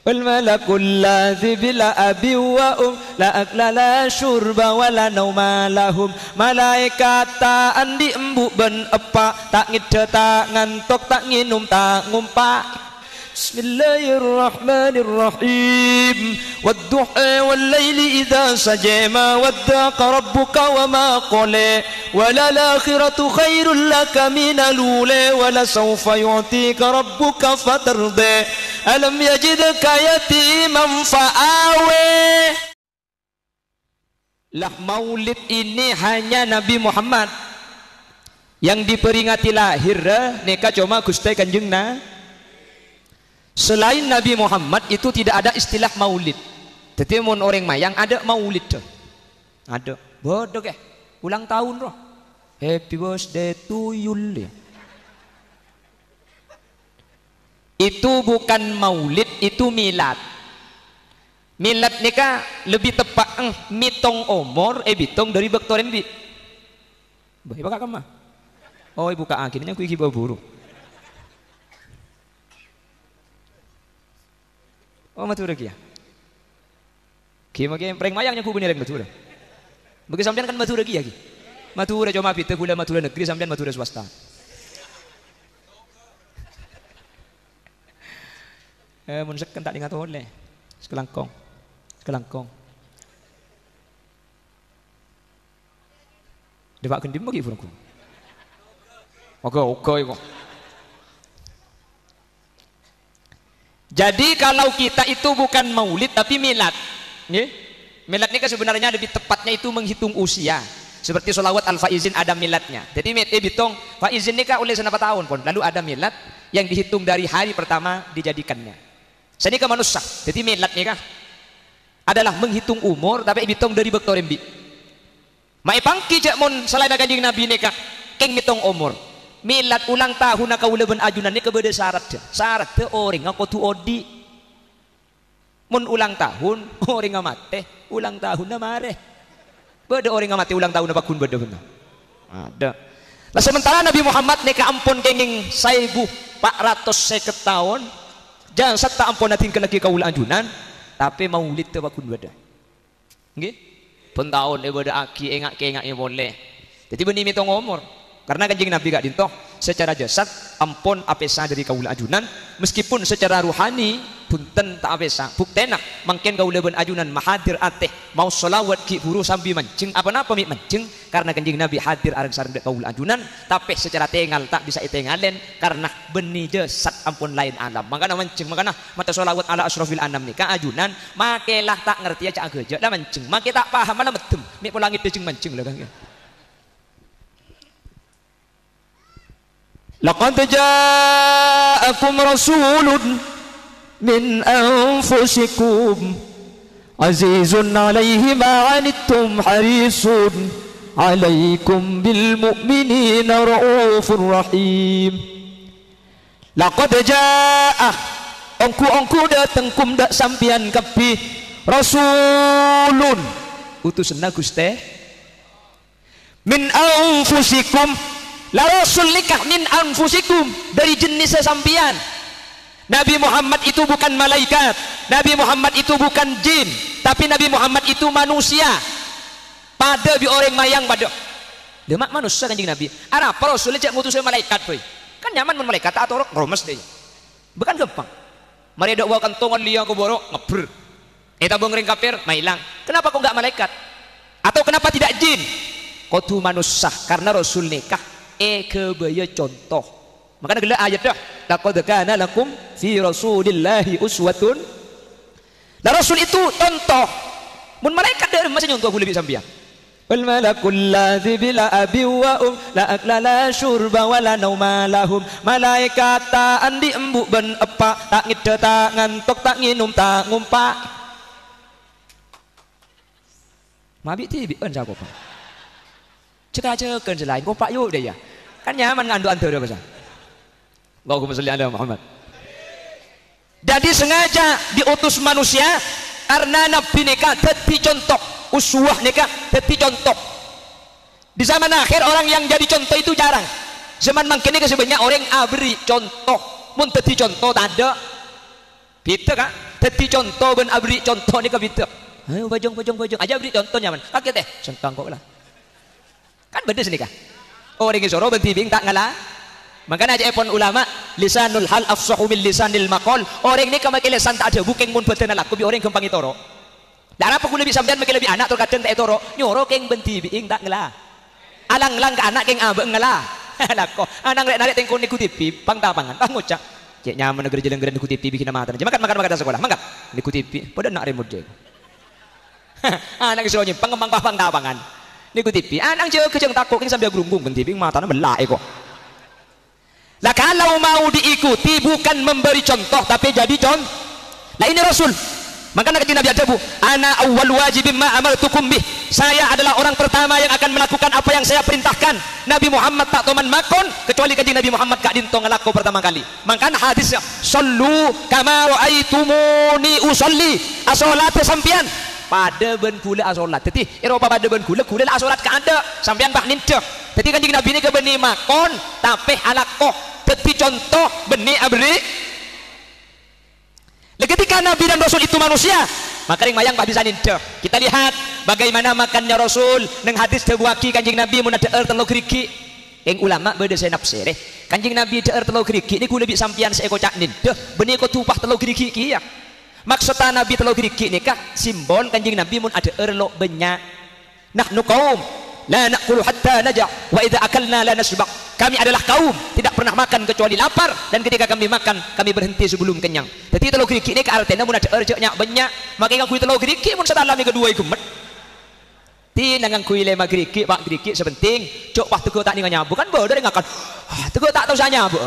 والملك الذي بلا أبي وأم لا أكل لا شرب ولا نوم لهم malaikat tak andi embuk ben epak tak ngide tak ngantuk tak nginum tak ngumpak. Bismillahirrahmanirrahim. Wadduha wal laili idza saja ma waddaka rabbuka wa ma qala walal akhiratu khairul laka minal ula wala sawfa yu'tika rabbuka fatarda alam yajidka yatiman fa'awe. Lah maulid ini hanya Nabi Muhammad yang diperingati lahir neka cuma Gusti Kanjeng Nabi. Selain Nabi Muhammad itu tidak ada istilah maulid. Jadi mun orang mayang ada maulid tuh. Ada. Bodoh ya. Ulang tahun roh. Happy birthday to you. Itu bukan maulid, itu milad. Milad nika lebih tepat mitong umur bitong dari bektoren bi. Bah, ibu kakak mah. Oh, ibu kakak akhirnya aku iki buru. Oh matura kia. Kia makin prank mayangnya ku bener matura. Bagi sampean kan matura kia ki. Matura cuma pita gula matura negeri sampean matura swasta. Mun sekkan tak ingat oleh. Sekelangkong. Depak kendim bagi furungku. Oke kok. Jadi kalau kita itu bukan maulid tapi milad, milad ini kan sebenarnya lebih tepatnya itu menghitung usia. Seperti sholawat al-faizin ada miladnya. Jadi hitung faizin ini kan oleh senapa tahun pun. Lalu ada milad yang dihitung dari hari pertama dijadikannya. Saya ini kan manusia. Jadi milad ini kan adalah menghitung umur tapi hitung dari bektor embi. Mai pangki jak mon selain kanjeng Nabi ini kan keng hitung umur. Milad ulang tahun kaula ben ajunan ni kebeda syarat dia. Syarat dia orang aku tu odi. Mun ulang tahun orang mate ulang tahun na mare. Beda orang mate ulang tahun na bakun beda benar. Ada. Lah sementara Nabi Muhammad ni ka ampun kenging 1450 tahun. Jangan sat ampun natin lagi kaula ajunan tapi maulid teu bakun beda. Nggih? Pun tahun beda aki engak boleh. Jadi benih mitong umur. Karena kanjeng Nabi gak dintoh secara jasad ampun apesa dari kaula ajunan meskipun secara ruhani punten tak apesa buktenak mangken kaula ben ajunan mahadir ateh mau selawat ki buru sambil mancing apa napa mi mancing karena kanjeng Nabi hadir areng sareng kaula ajunan tapi secara tengal tak bisa itengalen karena benih jasad ampun lain alam makana mancing makana mata selawat ala asrofil anam ni ka ajunan makelah tak ngerti aja ageja lah mancing make tak paham mana medem mi pelangit jeung mancing lah kan. Laqad ja'akum rasulun min anfusikum azizun 'alaihi ma 'anittum harisun 'alaikum bil mu'minina raufur rahim. Laqad ja'a ongku dateng kum dak sampian kabeh rasulun utusna Gusti min anfusikum. La rasul nikah min anfusikum dari jenis sampian. Nabi Muhammad itu bukan malaikat, Nabi Muhammad itu bukan jin, tapi Nabi Muhammad itu manusia. Pada bi orang mayang pada. Demak manusia kanjeng Nabi. Ara apa rasul cek ngutus malaikat boy. Kan nyaman mun malaikat atau romes deh. Bukan gampang. Mari dak bawa kantongan liang ke borok ngeber. Eta bengring kafir mailang. Kenapa kok enggak malaikat? Atau kenapa tidak jin? Kudu manusia karena rasul nikah kebaya contoh. Makanya gila ayat dah. Laqad kana lakum fi rasulillahi uswatun. Nah rasul itu contoh. Mun malaikat dari masih nyontoh lebih sampean. Wal malakul ladzi bila abi wa la akla la syurba wala nauma lahum. Malaikat tak andi embuk ben epak tak ngide tak ngantuk tak nginum tak ngumpak. Mabik tibi en siapa Pak? Cek-cekan selain kok Pak yuk deh ya. Kan nyaman ngandu antara bahasa. Allahumma sholli ala Muhammad. Jadi sengaja diutus manusia karena Nabi nikah jadi contoh, uswah nikah jadi contoh. Di zaman akhir orang yang jadi contoh itu jarang. Zaman mangkene sebanyak orang abri contoh, mun jadi contoh tak ada. Gitu kan? Dadi contoh ben abri contoh nika bitek. Ayo bajong aja beri contohnya man. Kaget teh, sentang kok lah. Kan bedes nika. Orang isoro ben tibing tak ngalah. Makanya aja epon ulama lisanul hal afsahu min lisanil maqal. Orang ini kamake lisan tak ada bukeng mun beten laku bi orang gampang itoro. Lah apa kuwi lebih sampean make lebih anak terkadang tak itoro. Nyoro keng ben tibing tak ngalah. Alang-lang ke anak keng abeng ngalah. Lah kok anak rek-rek teng kon niku TV pang tapangan. Pang ngocak. Cek nyaman negeri jeleng-jeleng niku TV bikin mata. Makan sekolah. Mangkat. Niku TV pada nak remote je. Anak isoro nyimpang ngembang pang tapangan. Niku TV. Anak je kejeng takut keng sambil grunggung ben TV matane belak kok. Lah kalau mau diikuti bukan memberi contoh tapi jadi contoh. Lah ini Rasul. Makanya ketika Nabi ada bu, ana awwal wajibim ma amartukum bih. Saya adalah orang pertama yang akan melakukan apa yang saya perintahkan. Nabi Muhammad tak toman makon kecuali kanjeng Nabi Muhammad gak dinto ngelako pertama kali. Makanya hadisnya sallu kama raaitumuni usolli. Asolate sampian pada ben kula asolat. Jadi Eropa pada ben kula asolat ka ada sampean bah ninte. Jadi kanjeng Nabi ini ke beni makon tapi halakoh. Jadi contoh benih abri. Ketika Nabi dan Rasul itu manusia, maka yang mayang bisa nindah. Kita lihat bagaimana makannya Rasul. Neng hadis tebuaki kanjeng Nabi mun deer telo geriki. Yang ulama beda saya nafsir. Kanjeng Nabi deer telo geriki ini kudu lebih sampian seeko cak nindah. Benih ko tupah telo geriki kiya. Maksudnya Nabi telo geriki nikah simbol kanjeng Nabi mun deer lo banyak. Nahnu qaum la naqulu hatta najah wa idza akalna la nasbaq. Kami adalah kaum tidak pernah makan kecuali lapar dan ketika kami makan kami berhenti sebelum kenyang. Jadi telur geriki ini ke artinya mun ada erjeknya banyak maka ngakui telur geriki mun sedalami kedua iku met. Ti nang ngakui lema geriki pak geriki sepenting cok pas teguh tak ningan nyabu kan bodoh ngakan. Teguh tak tahu saya nyabu.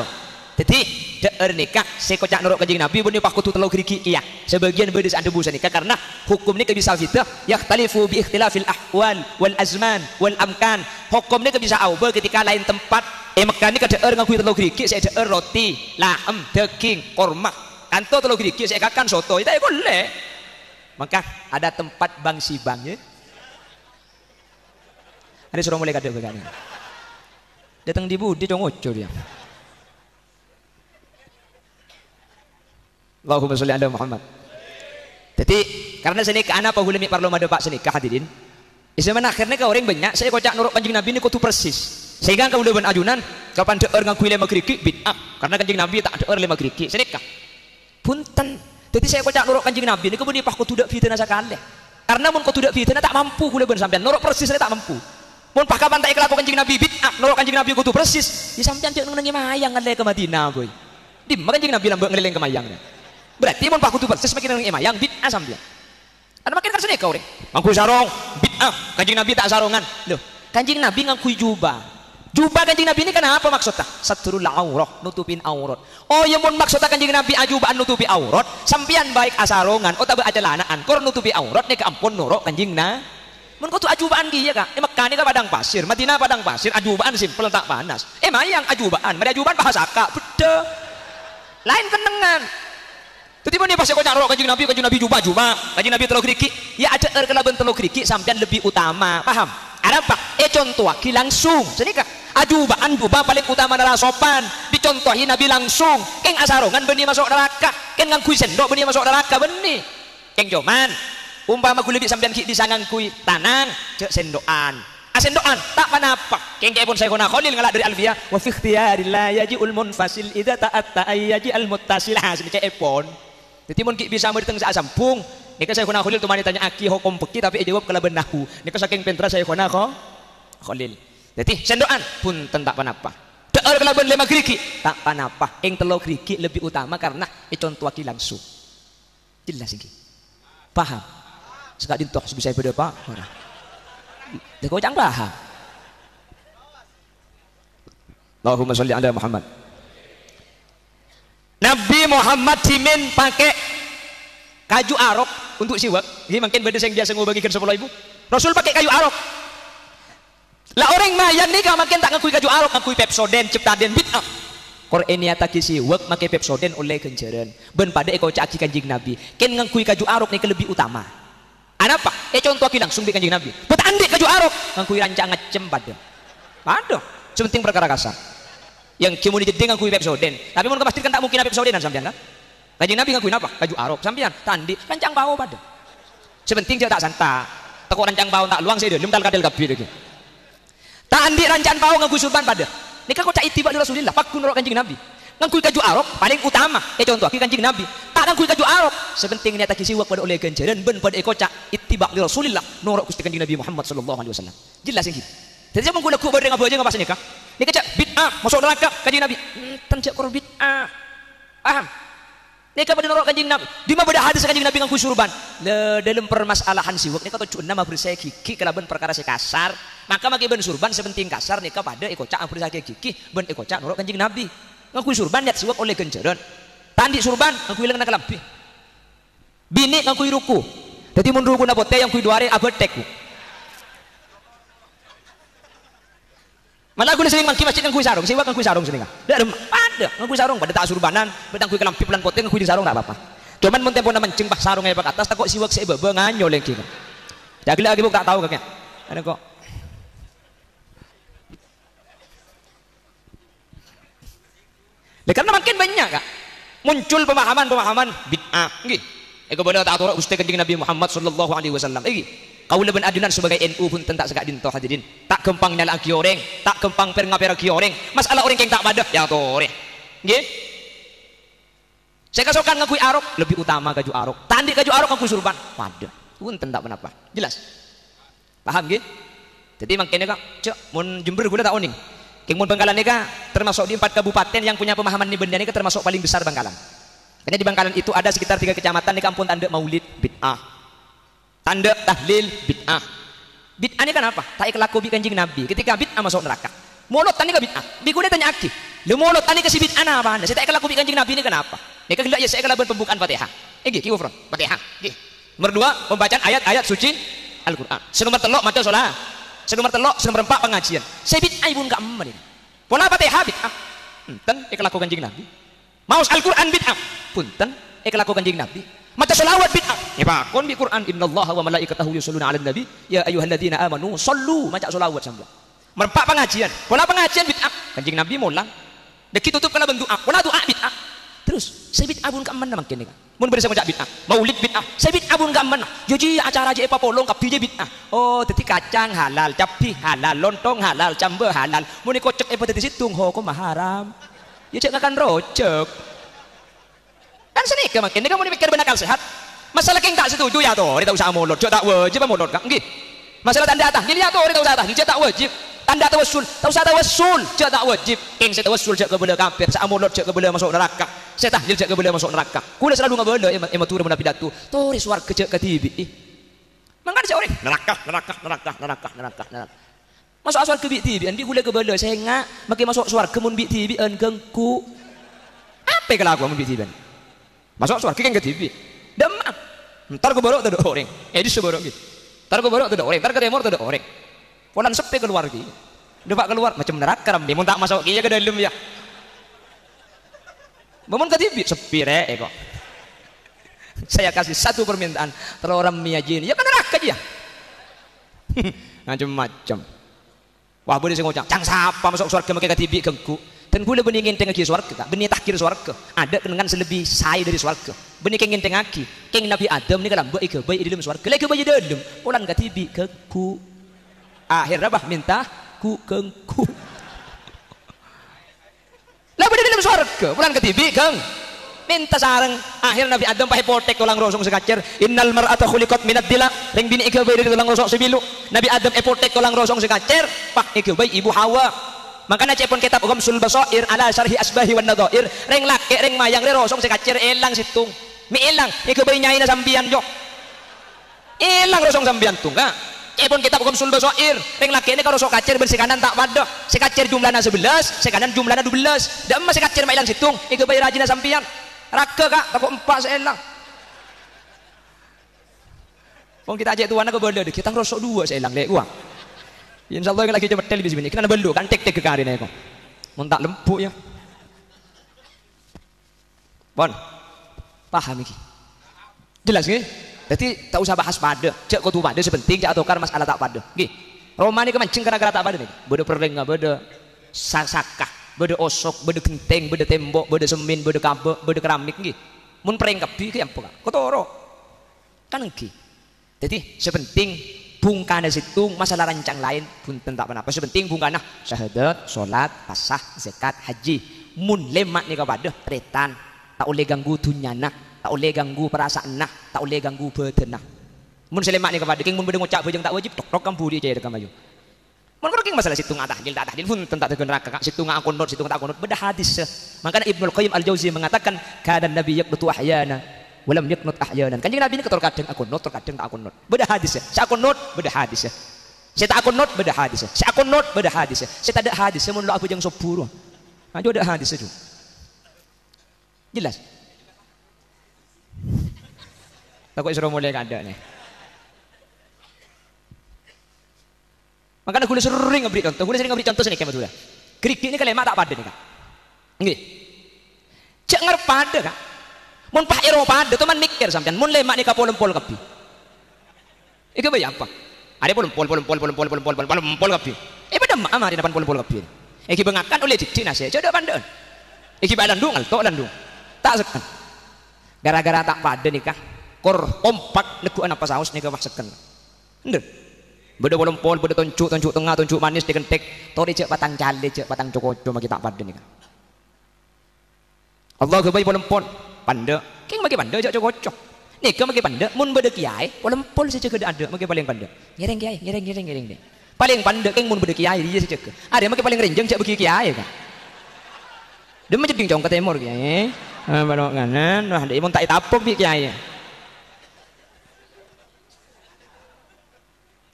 Jadi deer nikah sekocak nurut kanjeng Nabi benih pak kutu telur geriki iya. Sebagian beda anda busa nikah karena hukum ini bisa fitah yakhtalifu bi ikhtilafil ahwal wal azman wal amkan. Hukum ini bisa aubah ketika lain tempat. Mekah ini deer ngakui telur geriki saya deer roti, lahem, daging, korma. Kanto telur geriki saya kakan soto itu boleh. Maka ada tempat bang sibang ya. Ada suruh mulai kade begini. Datang di budi dong ojo dia. Allahumma sholli ala Muhammad. Jadi karena seni ke anak apa hulemi parlo mada pak seni ke hadirin. Isman akhirnya ke orang banyak saya kocak nurut kanjeng Nabi ini kutu persis. Sehingga kau udah ajunan kapan deer ngakui lema geriki bid'ah karena kanjeng Nabi tak deer lema geriki. Senikah. Punten. Jadi saya kocak nurut kanjeng Nabi ini kemudian pak kutu dak fitnah sakale. Karena mun kutu dak fitnah tak mampu kula ben sampean nurut persis tak mampu. Mun pak kapan tak kelakuan kanjeng Nabi bid'ah nurut kanjeng Nabi kutu persis. Di sampean cek nang mayang ngale ke Madinah boy. Di kanjeng Nabi lambek ngelileng ke mayang. Berarti mun pak kutu persis makin nang mayang bid'ah sampean. Ada makin kan senikah urang. Ngangku sarung bid'ah kanjeng Nabi tak sarongan. Loh, kanjeng Nabi ngangkui jubah. Jubah kanjeng Nabi ini kenapa maksudnya? Satrul aurah, nutupin aurat. Oh ya mun maksudnya kanjeng Nabi ajubaan nutupi aurat, sampian baik asarongan, oh tabe ajalanaan, kor nutupi aurat nih ke ampun nuruk kanjeng na. Mun kau tu ajubaan dia kak, Mekah ini ke padang pasir, Madinah padang pasir, ajubaan simpel tak panas. Mayang ajubaan, mari ajubaan bahasa kak, beda. Lain kenengan. Tiba-tiba nih pas aku nyarok kanjeng Nabi jubah, kanjeng Nabi telur geriki, ya ada kelaban telur geriki sampian lebih utama, paham? Ada apa? Contoh aki langsung, senikah. Ajubaan jubah paling utama adalah sopan. Dicontohi Nabi langsung. Keng asarongan benih masuk neraka. Keng ngangkui sendok benih masuk neraka benih. Keng joman. Umpama kulit sampean ki disangangkui tanang cek sendokan. Sendokan tak panapa. Keng pun saya kena Khalil ngalak dari Alfiyah. Wa fi ikhtiyarillah yaji'ul munfasil idza ta'atta ayyaji'al muttasil. Hasil cek pon. Jadi mun ki bisa merdeng sa sampung. Nika saya kena Khalil tumani tanya aki hukum peki tapi jawab kala benahu. Nika saking pentra saya kena Khalil. Jadi sendokan pun tak panapa. Deer kelaban lema geriki tak panapa. Ing telo geriki lebih utama karena contoh aki langsung. Jelas iki. Paham? Sekak dintoh bisa beda Pak. Ora. Dek kok jang paham. Allahumma sholli ala Muhammad. Nabi Muhammad simen pakai kaju arok untuk siwak. Ini mungkin beda yang biasa ngobagikan 10.000. Rasul pakai kayu arok. Lah orang mayan nih kalau makin tak ngakui kaju arok, ngakui Pepsoden, Ciptaden, bid'ah. Quran ini ataki siwak pakai Pepsoden oleh kenjaran. Ben pada eko caki kanjeng Nabi. Ken ngakui kaju arok nih lebih utama. Ada apa? Contoh aki langsung di kanjeng Nabi. Bet andi kaju arok, ngakui rancang ngecem pada. Aduh, sepenting perkara kasar. Yang kimu dijedeng ngakui Pepsoden. Tapi mau kepastikan tak mungkin Pepsodenan sampean kan? Kanjeng Nabi ngakuin apa? Kaju arok. Sampean tandi rancang bau pada. Sepenting dia tak santa. Teko rancang bau tak luang saya delem dal kadel kabeh iki. Tandi rancang bau ngaku surban pada. Nika kok cak ittiba Rasulillah, pakun nurut Kanjeng Nabi. Ngangkui kaju arok paling utama. Contoh ki Kanjeng Nabi. Tak ngangkui kaju arok. Sepenting niat kisiwak pada oleh ganjaran ben pada kocak ittiba Rasulillah, nurut Gusti Kanjeng Nabi Muhammad sallallahu alaihi wasallam. Jelas iki. Jadi saya menggunakan bareng apa aja ngapa nikah. Nika cak bid'ah, masuk neraka Kanjeng Nabi. Tanjak kor bid'ah. Paham? Nika pada nurut Kanjeng Nabi. Di mana ada hadis Kanjeng Nabi ngangkui surban. Dalam permasalahan siwak nika tujuan nama bersaya gigi kalaban perkara kasar. Maka maki ben surban sepenting kasar nika pada kocak bersaya gigi ben kocak nurut Kanjeng Nabi. Ngakui surban niat siwak oleh ganjaran. Tandi surban ngakui lengan kelambi. Bini ngakui ruku. Jadi mun ruku na bote yang kui duare abetek. Malah guna sering mangki masjid ngakui sarung, siwak ngakui sarung sini. Dak ada ngakui sarung pada tak surbanan, pada ngakui kelambi pelan bote ngakui di sarung tak apa-apa. Cuman mun tempo na mancing bah sarung ae pak atas tak kok siwak sebebe nganyo lagi. Dak lagi buk tak tahu kakek. Ada kok. Karena makin banyak kak muncul pemahaman bid'ah. Nggih. Eko bener tak atur Gusti Kanjeng Nabi Muhammad sallallahu alaihi wasallam. Nggih. Kaula ben adunan sebagai NU pun tentak segak dinto hadirin. Tak kempang nyala aki orang, tak kempang per ki orang. Masalah orang yang tak badah ya tore. Nggih. Saya kasokan ngakui arok lebih utama kaju arok. Tandi kaju arok ngakui surban. Waduh. Pun tentak menapa. Jelas. Paham nggih? Jadi makanya kak, cek mun Jember gula tak oning. Kengmun Bangkalan ini termasuk di 4 kabupaten yang punya pemahaman ini benda ini termasuk paling besar Bangkalan. Karena di Bangkalan itu ada sekitar 3 kecamatan di kampung tanda maulid bid'ah, tanda tahlil bid'ah. Bid'ah ini kan apa? Tak ikhlaku bi Kanjeng Nabi. Ketika bid'ah masuk neraka. Molot tani ke bid'ah. Bikune tanya aki. Le molot tani ke si bid'ah apa anda? Saya tak ikhlaku bi Kanjeng Nabi ini kenapa? Ini kan ya saya kelaban pembukaan Fatihah. Iki kiwafron Fatihah. Nggih. Nomor 2 pembacaan ayat-ayat suci Al-Qur'an. Nomor 3 maca salat. Nomor 3, nomor 4 pengajian. Saya bid'ah pun gak emen ini. Pola Fatihah bid'ah. Punten ikhlaku Kanjeng Nabi. Maos Al-Qur'an bid'ah. Punten ikhlaku Kanjeng Nabi. Maca selawat bid'ah. Ya pakon bi Qur'an innallaha wa malaikatahu yusholluna 'alan nabi ya ayyuhalladzina amanu shollu maca selawat sambung. Nomor 4 pengajian. Pola pengajian bid'ah. Kanjeng Nabi mulang. Deki tutup kala bentuk pola doa bid'ah. Terus saya bid'ah pun gak emen makin ini. Mun berisa ngajak bid'ah, maulid bid'ah. Saya bid'ah pun gak emen. Jadi acara aja apa polong kabdi je bid'ah. Oh, dadi kacang halal, cabai halal, lontong halal, cambe halal. Mun kocek apa dadi situng ho kok haram. Ya cek akan rojek. Kan senika makin ini kamu mikir benar sehat. Masalah keng tak setuju ya toh, dia tak usah mulut, tak wajib mulut kak. Nggih. Masalah tanda tahlil ya toh, dia tak usah tahlil, tak wajib. Tanda tawassul, tak usah tawassul, tak wajib. Keng saya tawassul cek kebelah kafir, saya mulut cek kebelah masuk neraka. Saya tahlil cek kebelah masuk neraka. Kula selalu ngabelah emang turun menapi datu. Tori swarga cek ketibi. Mangga cek orang neraka. Masuk asal ke tibi, andi kula kebelah saya ngak, makin masuk swarga mun bi tibi engkengku. Apa kelakuan mun bi tibi? Masuk swarga keng ketibi. Demam. Ntar ke borok tuh orang. Di seborok gitu. Ntar ke borok tuh orang. Ntar ke timur tuh orang. Polan sepi keluar gitu. Depak keluar macam neraka ram dia. Mun tak masuk kia ke dalam ya. Memang ketibi sepi rek kok. Saya kasih satu permintaan. Kalau orang miyajin, ya kan neraka dia. Macam-macam. Wah boleh saya ngocak. Cang siapa masuk surga makai ketibi gengku. Dan gue lebih ingin tengah surga, benih takhir surga. Ada dengan selebih saya dari surga. Benih ingin tengah ki, keng Nabi Adam ni kalau baik baik di dalam surga, lagi baik di dalam. Pulang ketibi keku. Akhirnya bah minta ku kengku. Lah di dalam surga, pulang ketibi keng. Minta sarang. Akhir Nabi Adam pakai potek tulang rosong sekacer. Innal mar'ata khuliqat minad dila. Ring bini ika baik dari tulang rosong sebilu. Nabi Adam potek tulang rosong sekacer. Pak ika baik ibu Hawa. Makanya cepon kitab Ghamsul Basair ala syarhi asbahi wan nadhair reng laki reng mayang re rosong sekacir elang situng mi elang iku bayi nyai na sambian jo elang rosong sambian tung ka cepon kitab Ghamsul Basair reng laki ini kalau rosong kacir ben sekanan tak pada sekacir jumlahna 11 sekanan jumlahna 12 dak emas sekacir elang situng iku bayi rajina sambian raka kak takut 4 seelang wong kita ajak tuan ke bodoh kita rosok 2 seelang dek uang. Insyaallah lagi coba tel di sini. Kita belu kan tek ke karin aku. Mun tak lempuk ya. Bon. Paham iki. Jelas nggih? Jadi tak usah bahas pada. Cek kudu pada sepenting cek atukar masalah tak pada. Nggih. Roma ini kemancing gara-gara tak pada nih. Beda perlenga, beda sakah, beda osok, beda genteng, beda tembok, beda semen, beda kabel, beda keramik nggih. mun pereng kebi ki apa kotoro kan engki. Jadi sepenting bungkana situng masalah rancang lain punten tak apa sepenting bungkana syahadat salat pasah zakat haji mun lemak ni kepada tretan tak boleh ganggu dunyana tak boleh ganggu perasaan nah tak boleh ganggu badan nah mun selemak ni kepada king mun bede ngucap bejeng tak wajib tok kampu dia cai rekam ayo mun kalau king masalah situng tahlil tak tahlil punten tak tegun neraka situng akunut situng tak akunut beda hadis makanya Ibnu Qayyim Al-Jauzi mengatakan kana nabi yaqnutu ahyana walam yaknut ahyanan. Kanjeng Nabi ini ketor kadang akunut, ketor kadang tak akunut. Beda hadis ya. Saya akunut beda hadis ya. Saya tak akunut beda hadis ya. Saya akunut beda hadis ya. Saya tak ada hadis. Saya mun aku jang sepuro. Nah, ada hadis itu. Jelas. Takut suruh mulai kada nih. Makanya gue sering ngeberi contoh. Gue sering ngeberi contoh sini kayak betul. Kerikik ini kalimat tak pada nih kak. Nggih. Cek ngarep pada kak. Mun pak Eropa ada teman mikir sampean mun lemak nikah pol kapi. Iku bayang apa? Ada pol kapi. Pada mak amari depan pol kapi. Iki bengakan oleh didik nase. Coba pandon. Iki balandung alto landung. Tak sekan. Gara-gara tak pada nikah kor kompak neguan apa saus nikah seken. Nder. Beda pol beda tunjuk tengah tunjuk manis dikentek. Tori cek patang cale cek patang cokoco maki tak pada nikah. Allah kebayi pol panda, king magi panda cok cocok. Nika magi panda, mun beda kiai, pol saja kada ada, magi paling panda. Ngereng kiai, ngereng deh. Paling panda king mun beda kiai dia saja ke. Ada magi paling renjeng cak bagi kiai kan. Dia macam jong ke timur kiai. Balok kanan, wah dia mun tak tapop bi kiai.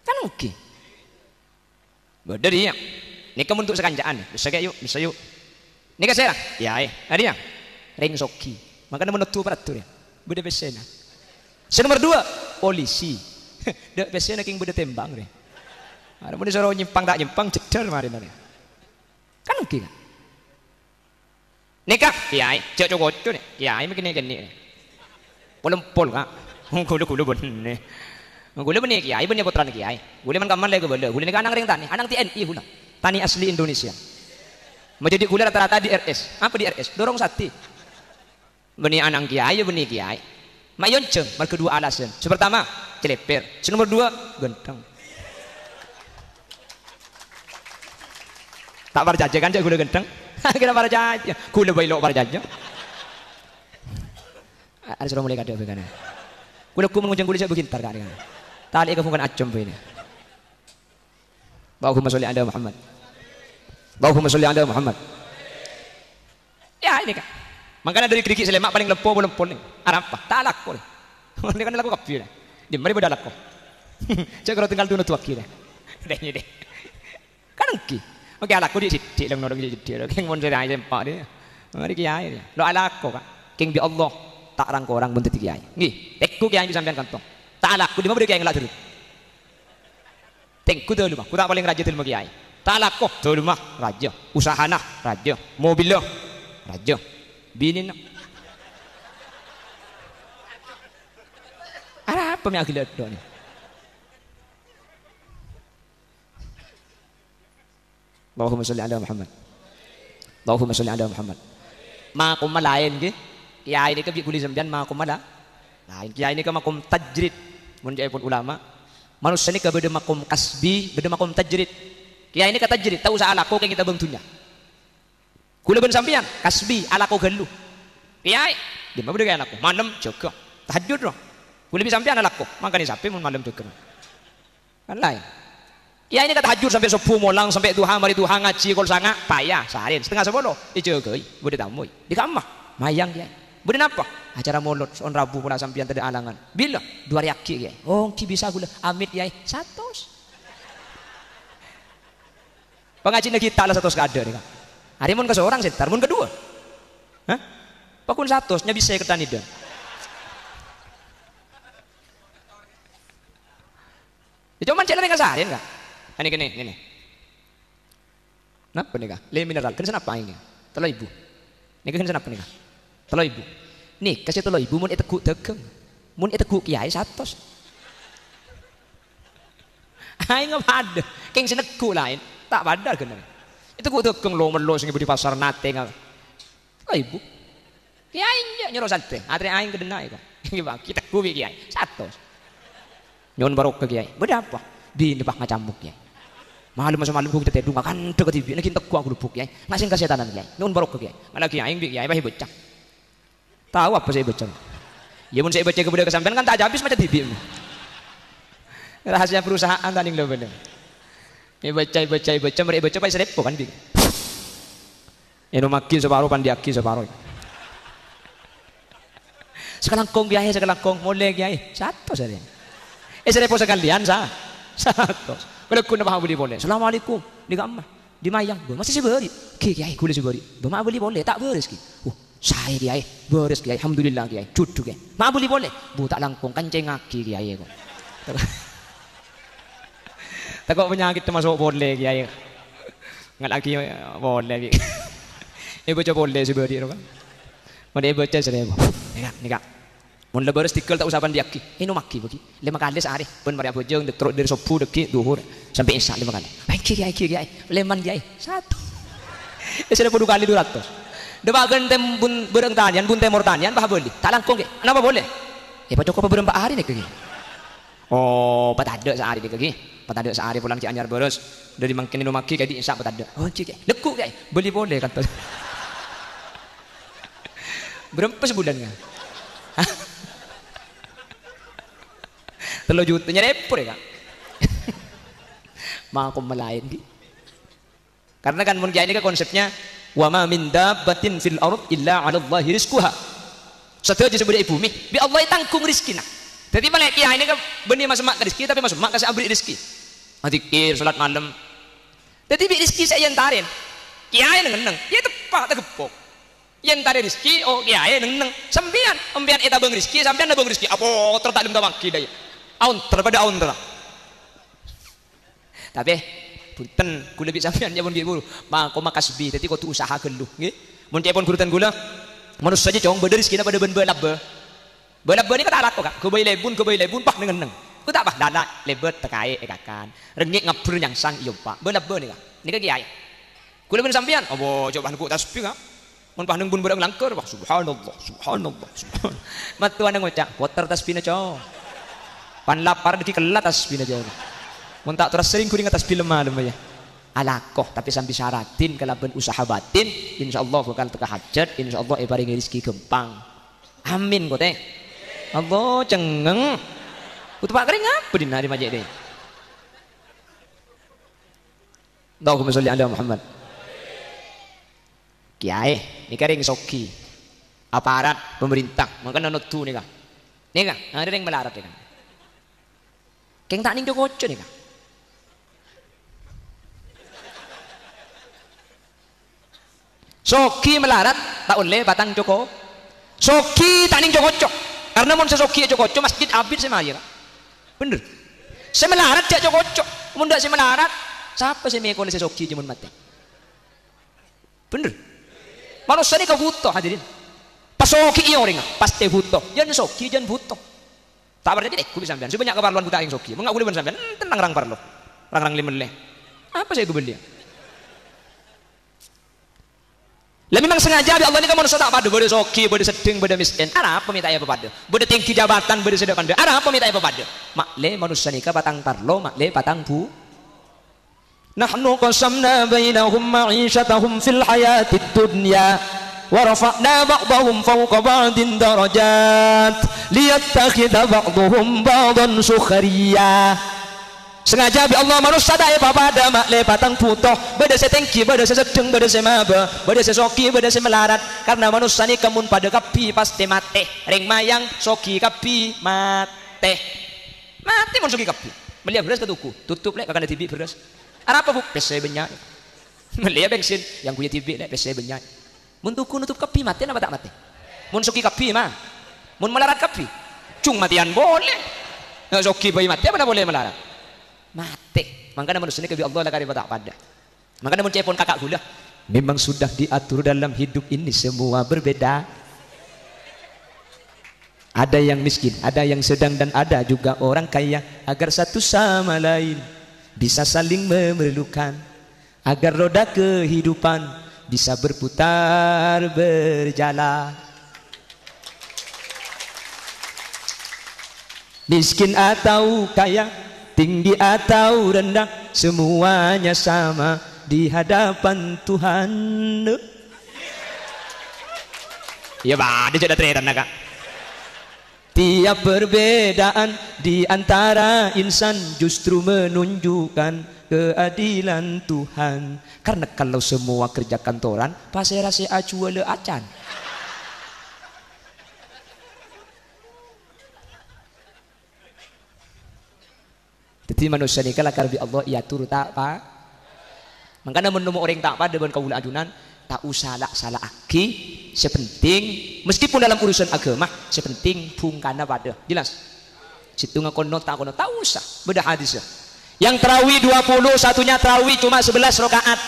Kan oke. Beda dia. Nika mun untuk sekanjaan, bisa yuk. Nika serang, kiai. Ada yang ring soki. Makanya menutup peratur ya. Beda pesena. Nomor 2, polisi. Dek pesena king beda tembang deh. Ada mun disuruh nyimpang tak nyimpang jedar marin ada. Kan oke kan. Nikah kiai, cek cocok nih. Kiai mungkin gini. Pol kak. Kudu bener. Gule bener kiai, bener putra kiai. Gule man kaman lagi benda. Gule nikah anak ring tani, anak TNI hula. Tani asli Indonesia. Menjadi gule rata-rata di RS. Apa di RS? Dorong sate. Beni anak kiai, beni kiai. Mayon ceng, kedua alasan. Pertama, celeper. Nomor 2, genteng. Tak parjaja kan cek gula genteng. Kita parjaja. Gula bailok parjaja. Ada suruh mulai kada begana. Gula ku mengunjung gula cek begintar kan. Tali ke bukan acem ini. Allahumma sholli ala Muhammad. Allahumma sholli ala Muhammad. Ya ini kan. Makanya dari kerikik selemak paling lepo belum poling. Arapa? Tak laku. Ini kan laku kapi. Dia mari pada laku. Cek kalau tinggal tunu tuak kira. Deh. Kan engki. Oke laku di sidik lang norong di sidik. King mon serai sempak dia. Mari kiai dia. Lo alaku kak. King bi Allah tak rangko orang bentuk kiai. Nggih. Tekku kiai sampean kantong. Tak laku di mana kiai ngelak dulu. Tekku dulu mah. Ku tak paling raja dulu kiai. Tak laku dulu mah raja. Usahana raja. Mobil raja. Bini nak. Apa yang aku lihat ni? Allahumma sholli ala Muhammad. Allahumma sholli ala Muhammad. Makum lain ke? Kiai ni ke bi kulis sampean makum lain. Kiai ni ke makum tajrid. Mun jai pun ulama. Manusia ni ke beda makum kasbi, beda makum tajrid. Kiai ni ke tajrid, tahu salah kau kita bentunya. Kula ben sampean kasbi ala ko gelu. Kiai, di mana beda anakku? Malam jaga. Tahajud dong. Kula bi sampean ala ko. Makanya sampai mun malam jaga. Kan lain. Kiai ini kata tahajud sampai subuh molang sampai duha mari duha ngaji kol sanga payah seharian setengah 10 dijagai beda tamu di kamar mayang kiai. Beda apa? Acara molot on Rabu pula sampean tidak alangan. Bila 2 hari kiai. Oh, ki bisa kula amit kiai 100. Pengaji kita lah 100 kada nih. Hari mun ke seorang setar, mun kedua. Hah? Pakun 100 nya bisa ikutan itu. Cuman cek dengan seharian enggak? Ini. Napa nih kak? Le mineral. Kan kenapa ini? Telo ibu. Nih kan kenapa nih kak? Telo ibu. Nih kasih telo ibu mun eteguk dageng. Mun eteguk kiai 100. Ayo ngapa? Keng seneguk lain. Tak padar kan? Itu gua dageng lo melo sing di pasar nate nggak? Telo ibu. Kiai nyuruh sate, atre aing kedenai kok. Kita kuwi kiai. Satu. Nyuwun barokah kiai. Berapa? Bini pak ngacamuk kiai. Malam masa malam kita tedung makan deket TV. Nek entek aku lubuk kiai. Ngasih kesetanan kiai. Nyuwun barokah kiai. Mana kiai bi kiai bae bocah. Tahu apa saya bocah? Ya mun saya baca kemudian kesampean kan tak habis macam TV. Rahasia perusahaan tanding lo bener. Ya baca mereka baca pakai serepo kan bi. Eno makin separuh pandiaki separuh. Sekarang kong kiai sekarang kong mulai kiai. Satu saja. Serepo sekalian satu. Kalau kuna bahawa beli boleh. Assalamualaikum. Di kamar. Di mayang. Masih seberi. Kiai kulit seberi. Bapak beli boleh. Tak beres ki. Saya kiai. Beres kiai. Alhamdulillah kiai. Cucu kiai. Mak beli boleh. Bu tak langkung kancing aki kiai kok. Takut penyakit termasuk boleh kiai. Ngat lagi boleh kiai. Ini baca boleh seberi kan. Mana baca serepo. Nika. Mun lebares tikel tak usah pandiaki. Ino maki bagi. 5 kali sehari. Pun mari bojong terus dari subuh deki duhur sampai isya 5 kali. Baik kiai. Leman kiai. Satu. Sudah 10 kali 200. Debagan tem bun bereng tanian, bun temor tanian bah boleh. Tak langkung ke. Kenapa boleh? Pak Joko berempat hari nih kegi. Oh, patade sehari nih kegi. Patade sehari pulang Ki Anyar beres. Dari mangkin ino maki kayak di isya patade. Oh, kiai. Lekuk kiai. Beli boleh kata. Berapa sebulannya? Telo juta nyerepur ya kak. Makom melain di. Karena kan mun ini kan konsepnya wa ma min dabbatin fil ard illa 'ala Allahi rizquha. Sateja sebudi bumi, bi Allah tanggung rezekina. Jadi malah kiai ini kan benih masuk mak rezeki tapi masuk mak kasih abri rezeki. Zikir salat malam. Jadi bi rezeki saya entarin. Kiai neng, ya tepat tegepok. Yang tadi rezeki, oh kiai neng. Sampean eta bang rezeki, sampean bang rezeki. Apa tertalim tawaki daya. Aun terpada aun terang. Tapi punten kula bi sampean ya mun guru mako makasbi dadi kudu usaha gelu nggih mun cepon gurutan gula manusia saja cong bederis kina pada ben belabbe ni kata alat kok ke bayi lebun pak neng ku tak bah dana lebet tekai ekakan rengik ngabur yang sang iyo pak belabbe ni ka kiai kula ben sampean obo coba ku tasbih ka mun pah neng bun berang langker bah subhanallah matuan ngocak poter tasbihna cong pan lapar deki kelat tasbihna jauh mun tak terus sering kuring atas film malem ya alakoh tapi sampai syaratin kalaban usaha batin insyaallah bakal teka hajat insyaallah paringi rezeki gempang amin kok teh Allah cengeng kudu pak kering apa dina di majek deh Allahumma sholli ala Muhammad kiai ini kering soki aparat pemerintah makanya nutu nih kah ada yang melarat nih kah keng tak ning Jokoco nih kah Soki melarat tak oleh batang Joko. Soki tak ning Jokoco. Karena mun sesoki Jokoco masjid abid semaya. Bener. Saya melarat jak Jokoco. Mun ndak saya melarat, siapa saya meko le sesoki jemun mati. Bener. Manusia ni kebutuh hadirin. Pas soki iyo ringa, pasti butuh. Jangan soki jangan butuh. Tak berarti dek kubi sampean. Sebanyak keperluan buta ing soki. Mun enggak boleh ben sampean. Tenang rang parlo. Rang limele. Apa saya kubeli? Lah memang sengaja Allah ini kan manusia tak pada bode soki, bode sedeng, bode miskin. Ada apa minta ya pada? Bode tinggi jabatan, bode sedekah. Ada apa minta ya pada? Makle manusia ni ka batang parlo, makle batang bu. Nahnu qasamna bainahum ma'ishatahum fil hayatid dunya wa rafa'na ba'dahum fawqa ba'din darajat liyattakhidha ba'dhum ba'dan sukhriya. Sengaja bi Allah manusia tak apa pada makle patang putoh beda setengki beda sesedeng beda semaba beda sesoki beda semelarat karena manusia ni kemun pada kapi pasti mate ring mayang soki kapi mate mun soki kapi melihat beras ke tuku tutup lek kakak tibi beras apa bu pese benyak melihat bensin yang punya tibi lek pese benyak mun tuku nutup kapi mate apa tak mate mun soki kapi mah mun melarat kapi cung matian boleh soki bayi mate apa boleh melarat mati. Makanya manusia ini kebi Allah lah kari tak pada. Makanya mun cepon kakak gula memang sudah diatur dalam hidup ini semua berbeda. Ada yang miskin, ada yang sedang dan ada juga orang kaya agar satu sama lain bisa saling memerlukan agar roda kehidupan bisa berputar berjalan. miskin atau kaya, tinggi atau rendah, semuanya sama di hadapan Tuhan. Ya bah, dia sudah teriak nak. Tiap perbedaan di antara insan justru menunjukkan keadilan Tuhan. Karena kalau semua kerja kantoran, pasti rasa acu le acan. Jadi manusia ni kalau karbi Allah ia turut tak apa. Makanya menemu orang tak apa dengan kaula ajunan tak usah salah aki. Sepenting meskipun dalam urusan agama, sepenting pungkana pada jelas. Situ ngakono tak kono tak usah beda hadis. Yang tarawih 20 satunya tarawih cuma 11 rakaat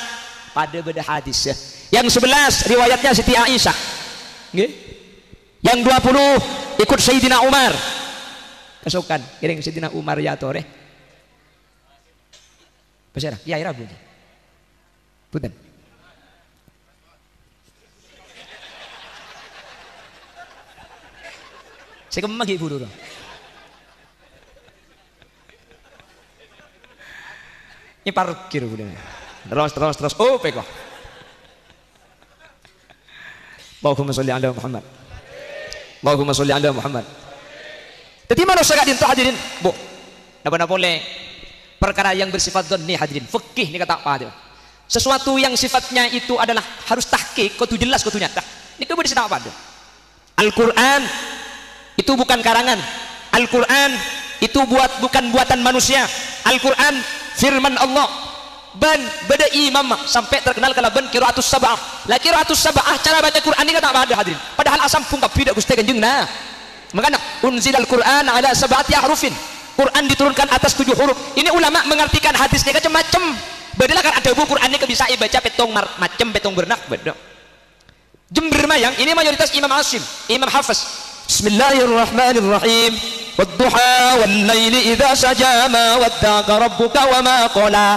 pada beda hadis. Yang 11 riwayatnya Siti Aisyah. Nggih. Yang 20 ikut Sayyidina Umar. Kesokan kiring Sayyidina Umar ya tore. Pasara, ya ira bu. Punten. Saya kemagi ibu dulu. Ini parkir bu. Terus. Oh peko. Allahumma sholli ala Muhammad. Allahumma sholli ala Muhammad. Jadi manusia kadin tu hadirin, bu. Napa boleh perkara yang bersifat dhanni hadirin. Fikih ni kata apa dia? Sesuatu yang sifatnya itu adalah harus tahqiq, kudu jelas, kudu nyata. Ini kemudian disebut apa dia? Al-Qur'an itu bukan karangan. Al-Quran itu bukan buatan manusia. Al-Quran firman Allah. Ban beda imam sampai terkenal kalau ban qiraatus sab'ah. La qiraatus sab'ah cara baca Quran ini kata ada hadirin. Padahal asam pun tidak Gusti Kanjeng nah. Makanya unzilal Quran ala sab'ati ahrufin. Quran diturunkan atas 7 huruf. Ini ulama mengartikan hadisnya macam-macam. Beda kan ada buku Quran ini bisa baca petong macam petong bernak beda. Jember mayang ini mayoritas Imam Asim, Imam Hafiz. Bismillahirrahmanirrahim. Wadduha wal laili idza saja ma wadda'aka rabbuka wa ma qala.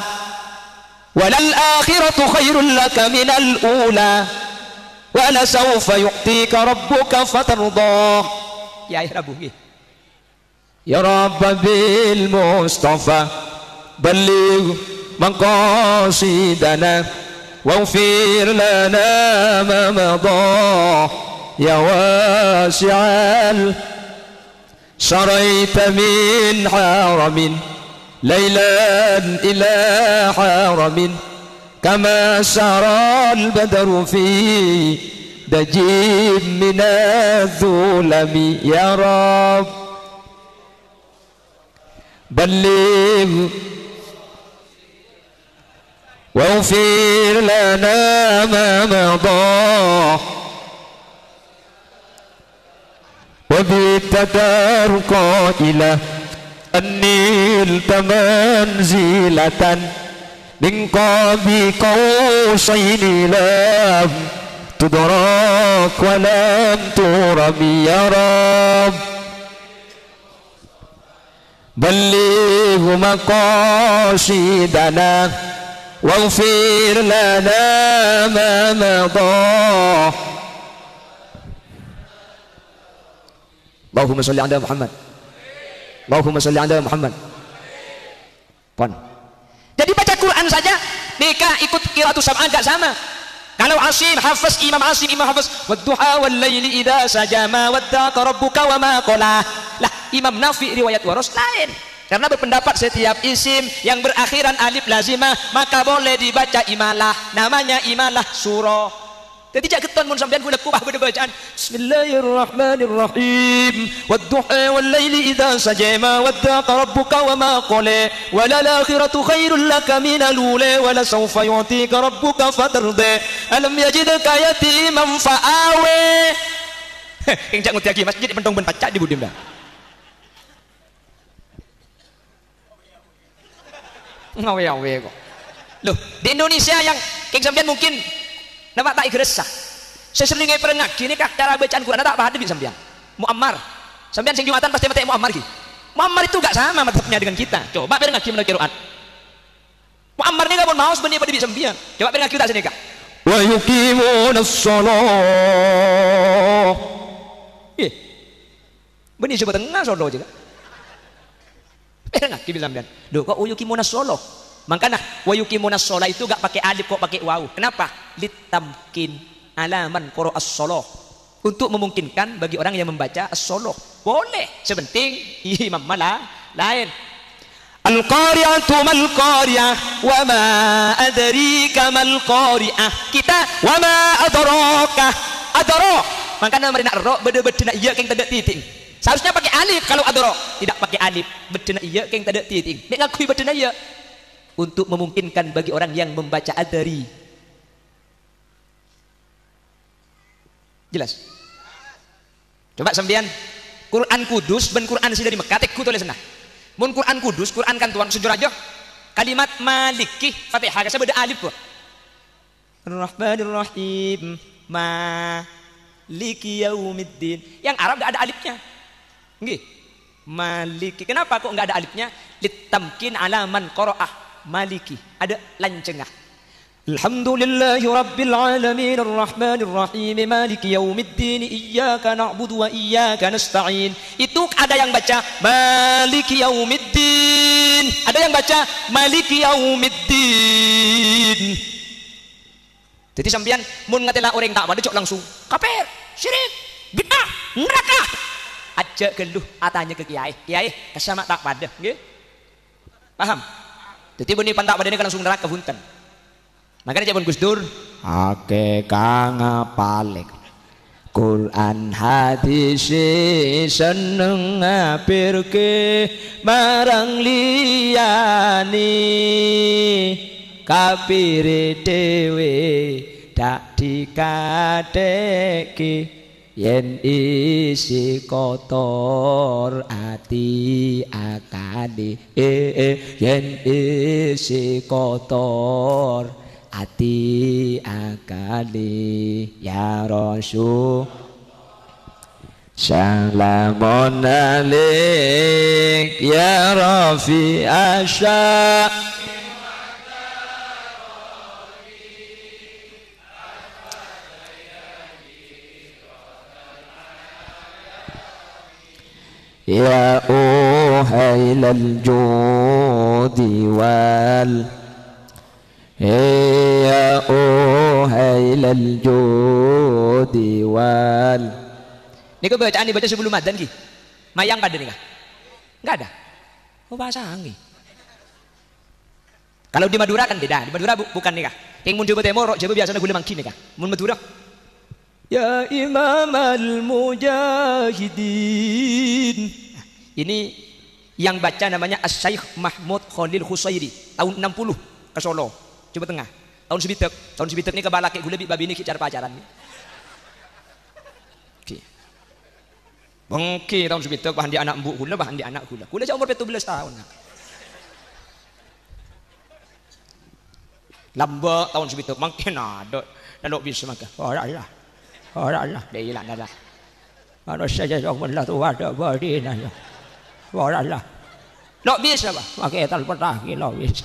Walal akhiratu khairul laka minal ula. Wa la sawfa yu'tika rabbuka fatardah. Ya Rabbu. Ya Rabb bil Mustafa balligh maqasidana waghfir lana ma madah. Ya wasi'al syaraita min haramin laylan ila haramin kama saral badru fi dajib min adh-dhulami. Ya Rabb balligh waghfir lana ma madah وبالتدار قائلة أني منزلة من قاب قوسين لم تدرك ولم ترمي. يا رب بلغ مقاصدنا واغفر لنا ما مضى. Allahumma sholli ala Muhammad. Allahumma sholli ala Muhammad. Pon. Jadi baca Quran saja mereka ikut qiraatus sab'ah enggak sama. Kalau Asim Hafiz, Imam Asim, Imam Hafiz, wadduha wal laili idza saja ma wadda'aka rabbuka wa ma qala. Lah Imam Nafi riwayat waros lain. Karena berpendapat setiap isim yang berakhiran alif lazimah maka boleh dibaca imalah, namanya imalah surah. Jadi jak keton mun sampean guna kubah pada bacaan Bismillahirrahmanirrahim wadduha wal laili idza saja ma wadda'aka rabbuka wa ma qala walal akhiratu khairul laka minal ula wa la sawfa yu'tika rabbuka fatarda alam yajidka yatiman fa'awe. King jak nguti lagi masjid pentong ben pacak di budim dah. Ngawe-awe kok. Loh, di Indonesia yang king sampean mungkin nama tak ikhresah. Saya sering pernah gini kah cara bacaan Quran tak paham bin sampean. Muammar. Sampean sing Jumatan pasti mate Muammar ki. Muammar itu enggak sama mazhabnya dengan kita. Coba pernah ngaji menurut Quran. Muammar ni pun mau sebenarnya pada bin sampean. Coba pernah ngaji tak sini kah. Wa yuqimunas shalah. Benih coba tengah sodo juga. dengar kita sampean. Loh kok yuqimuna shalah? Makanya wa yuqimuna shalah itu gak pakai alif kok pakai waw. Kenapa? Litamkin alaman qira'as shalah. Untuk memungkinkan bagi orang yang membaca as-shalah. Boleh, sepenting imam malah lain. Al-qari'atu mal qari'ah wa ma adraka mal qari'ah. Kita wa ma adraka. Adra. Makanya mari nak ro beda-beda nak iya keng tidak titik. Seharusnya pakai alif kalau adra, tidak pakai alif. Beda nak iya keng tidak titik. Nek ngakui beda nak iya. Untuk memungkinkan bagi orang yang membaca adari. Jelas? Coba sampean Quran Kudus ben Quran si dari Mekah tekku tulis sana. Mun Quran Kudus, Quran kan tuan sejur aja. Kalimat maliki Fatihah kasih beda alif kok. Ar-Rahmanir Rahim. Maliki yaumiddin. Yang Arab enggak ada alifnya. Nggih. Maliki. Kenapa kok enggak ada alifnya? Litamkin alaman qira'ah maliki. Ada lancengah. Alhamdulillahi rabbil alamin arrahmanir rahim maliki yaumiddin iyyaka na'budu wa iyyaka nasta'in. Itu ada yang baca maliki yaumiddin, ada yang baca maliki yaumiddin. Jadi sampean mun ngatela orang tak pada cok langsung kafir, syirik, bid'ah, neraka. Aja geluh atanya ke kiai. Kiai kesama tak pada, nggih? Paham? Jadi benih pantak pada ini kan langsung neraka punten. Makanya jaman Gus Dur ake kang apalek Quran hadis seneng ngapirke marang liyane kafire dhewe dak dikateke yen isi kotor ati akane yen isi kotor ati akali ya Rasul salamun alaik ya Rafi asya ya uhailal judi wal ya uhailal judi wal. Ini bacaan dibaca sebelum adzan ki. Mayang kada nih kah? Enggak ada. Oh bahasa angin. Kalau di Madura kan beda. Di Madura bukan nih kah? Yang mun Jawa Timur, Jawa biasanya gula mangkin nih kah? Mun Madura. Ya Imam al-Mujahidin. Ini yang baca namanya As-Syaikh Mahmud Khalil Husairi tahun 60 ke Solo. Coba tengah tahun sebitek ini kebalak gula babi ini cara pacaran oke bengki tahun sebitek bahan di anak mbuk gula bahan di anak gula umur 17 tahun lamba tahun sebitek makin ada dan bisa maka orang Allah dia hilang dah manusia jadi Allah tu ada badina orang Allah lo bisa bah pakai telepon lagi lo bisa.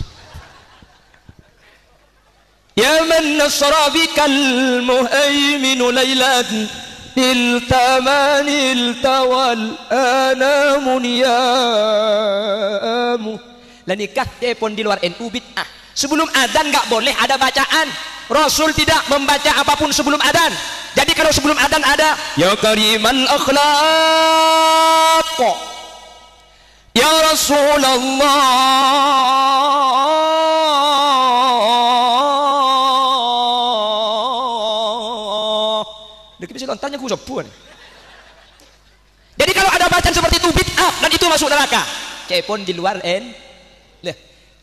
Ya man nasra bikal muhaimin laylan iltamanil tawal anamun yamu. Lah nikah pun di luar NU bid'ah. Sebelum adzan enggak boleh ada bacaan. Rasul tidak membaca apapun sebelum adzan. Jadi kalau sebelum adzan ada ya karimal akhlaq ya Rasulullah tanya ku sepuh. Jadi kalau ada bacaan seperti itu bid'ah dan itu masuk neraka. Kepon di luar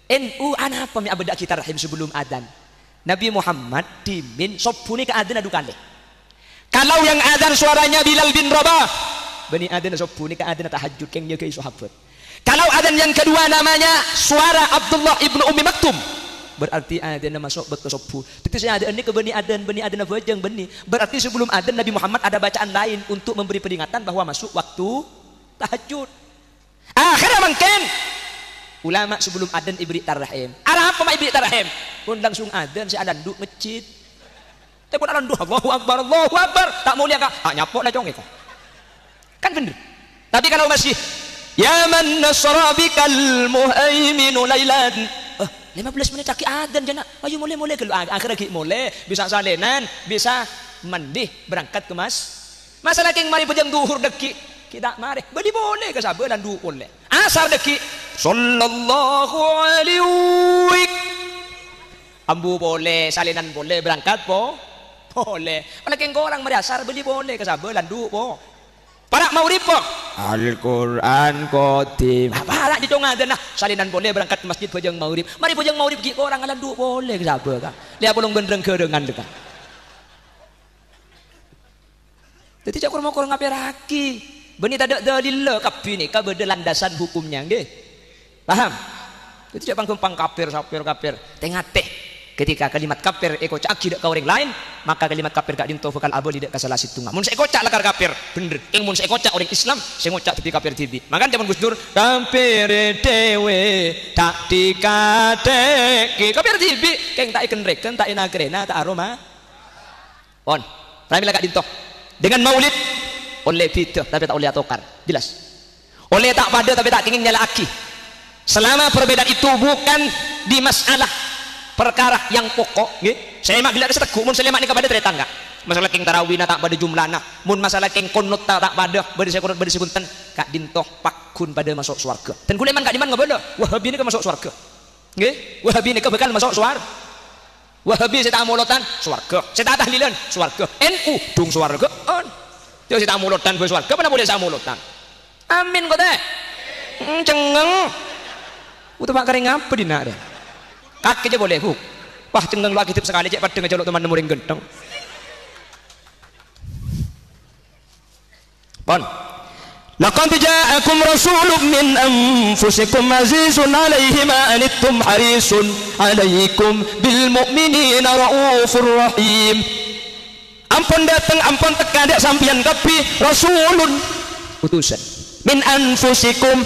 NU ana apa mi abada kita rahim sebelum adzan. Nabi Muhammad dimin sopune ke adzan adu kali. Kalau yang adzan suaranya Bilal bin Rabah, bani adzan sopune ke adzan tahajud keng jaga sahabat. Kalau adzan yang kedua namanya suara Abdullah ibnu Ummi Maktum, berarti adzan masuk betul sopu. Tapi saya ada ini ke bani adzan bajang bani. Berarti sebelum adzan Nabi Muhammad ada bacaan lain untuk memberi peringatan bahwa masuk waktu tahajud. Akhirnya mungkin ulama sebelum adzan ibri tarahim. Arah apa ibri tarahim? Pun langsung adzan si adan duk masjid. Tapi pun adan duk Allahu Akbar. Tak mulia kah? Nyapok lah cong itu. Kan bener. Tapi kalau masih Ya man nasra bikal muhaiminu lailan. 15 menit lagi adzan jana. Ayo mulai ke akhir lagi mulai bisa salenan, bisa mandi berangkat ke masalah king mari pejang duhur deki kita mari beli boleh ke sabelan du boleh asar deki sallallahu alaihi ambu boleh salenan boleh berangkat boleh malah king orang mari asar beli boleh ke sabelan du para maurib Al-Quran Qadim para di dong ada nah salinan boleh berangkat ke masjid pejang maurib mari pejang maurib ki orang alan du boleh ke sabelan lihat bolong benereng kerengan dekat. Jadi cak kurang ngaperaki benih tak ada dalil kapi ni ka beda landasan hukumnya nggih paham jadi cak pangkumpang kafir tengah teh ketika kalimat kafir eko cak tidak ka orang lain maka kalimat kafir gak dinto vokal abadi tidak kasalah situnga mun eko cak lakar kafir bener ing mun eko cak orang Islam sing ngocak tapi kafir tibi makan zaman Gus Dur kafir dewe tak dikateki kafir tibi keng tak iken reken tak inagrena tak aroma on pramila gak dinto dengan maulid oleh fitrah tapi tak oleh atokar jelas oleh tak pada tapi tak ingin nyala aki selama perbedaan itu bukan di masalah perkara yang pokok saya mak gila seteguk mun selemak ni kepada tangga masalah king tarawih tak pada jumlahna mun masalah king kunut tak pada bersekunut bersekunten kak dintoh pakun pada masuk surga dan kuleman kak diman ngabada wahabi ni ke masuk surga nggih wahabi ni ke bakal masuk surga Wahabi saya tak mulutan swarga, saya tak tahlilan swarga, NU dung swarga, jadi saya tak mulutan gue swarga, mana boleh saya mulutan? Amin kau teh, cengeng, udah pak kering apa di nak deh? Kaki aja boleh buk, wah cengeng lu aktif sekali cek pada ngecolok teman muring gentong. Pon. Laqad ja'akum rasulun min anfusikum azizun 'alaihi ma anittum harisun 'alaikum bil mu'minina raufur rahim. Ampun datang ampun teka dek sampian kapi rasulun utusan min anfusikum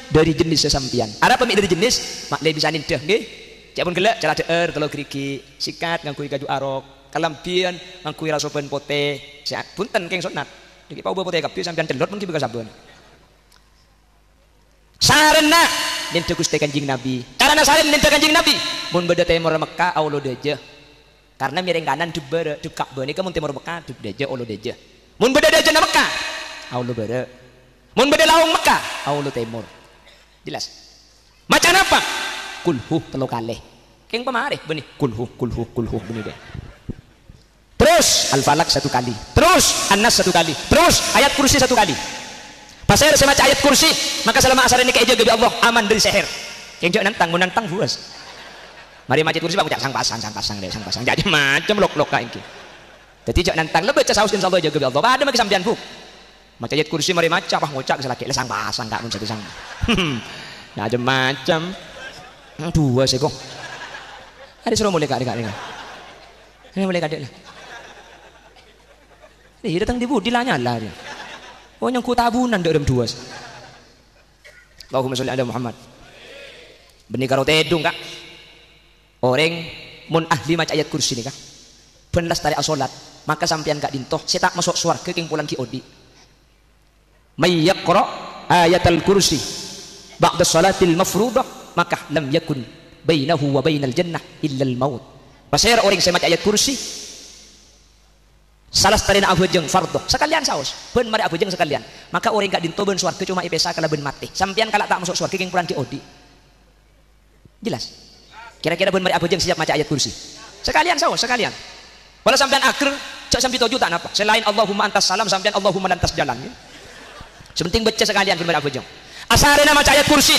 dari jenis sesampian. Ada pemik dari jenis mak le bisa nindah nggih. Cek pun gelek cara deer telo gerigi sikat ngangkui kaju arok kalampian ngangkui rasopen pote punten keng sunat. Iki pau bote kabeh sampean celot mungkin bekas sabun. Sarana nente Gusti Kanjeng Nabi. Karena saren nente Kanjeng Nabi. Mun beda timur Mekah aulo deje. Karena miring kanan debere di Ka'bah nika mun timur Mekah deje aulo deje. Mun beda deje na Mekah aulo bere. Mun beda laung Mekah aulo timur. Jelas. Macan apa? Kulhu telu kalih. King pamarih benih kulhu benih deh. Terus Al-Falaq satu kali, terus An-Nas satu kali, terus ayat kursi satu kali. Pasal saya baca ayat kursi, maka selama asar ini keeja gabi Allah aman dari seher. Kenjok nantang buas. Mari macet kursi baca sang pasang deh, sang pasang. Jadi macam lok ka iki. Jadi jok nantang lebih baca saus insyaallah jaga gabi Allah. Ada maki sampean bu. Maca ayat kursi mari maca pah ngocak selaki sang pasang gak mun satu sang. Nah ada macam dua sih kok. Ada suruh mulai kak. Ini mulai kadek lah. Datang di budi lah nyala dia. Oh yang ku tabunan dalam dua. Allahumma sholli ala Muhammad. Benih karo tedung kak. Orang mun ahli maca ayat kursi ni kak. Penlas tari asolat. Maka sampean kak dintoh. Saya tak masuk suarga king pulang ki odi. May yaqra ayatal kursi ba'da salatil mafruḍah maka lam yakun bainahu wa bainal jannah illa al maut. Pasal orang saya maca ayat kursi salah starina abujeng fardo sekalian saus ben mari abujeng sekalian maka orang gak dinto ben swarga cuma ipesa kala ben mati sampean kala tak masuk swarga king pulang ki odi jelas kira-kira ben mari abujeng siap maca ayat kursi sekalian saus sekalian walau sampean akhir cak sampai 7 tak napa selain Allahumma antas salam sampean Allahumma lantas jalan ya? Sepenting baca sekalian ben mari abujeng asarena maca ayat kursi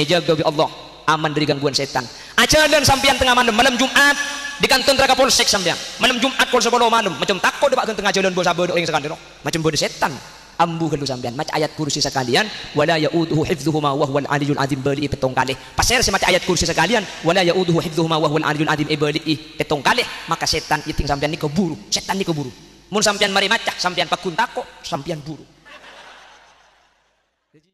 jaga bi Allah aman dari gangguan setan aja dan sampean tengah malam Jumat di kantor neraka polsek sampean malam Jumat kol 10 malam macam takut depak tengah jalan bos abad orang sekalian macam bodoh setan ambu kalau sampean maca ayat kursi sekalian wala yauduhu hifdzuhuma wa huwal aliyul azim bali petong kalih pasal saya maca ayat kursi sekalian wala yauduhu hifdzuhuma wa huwal aliyul azim bali petong kalih maka setan iting sampean ni keburu setan ni keburu mun sampean mari maca sampean pakun takut sampean buru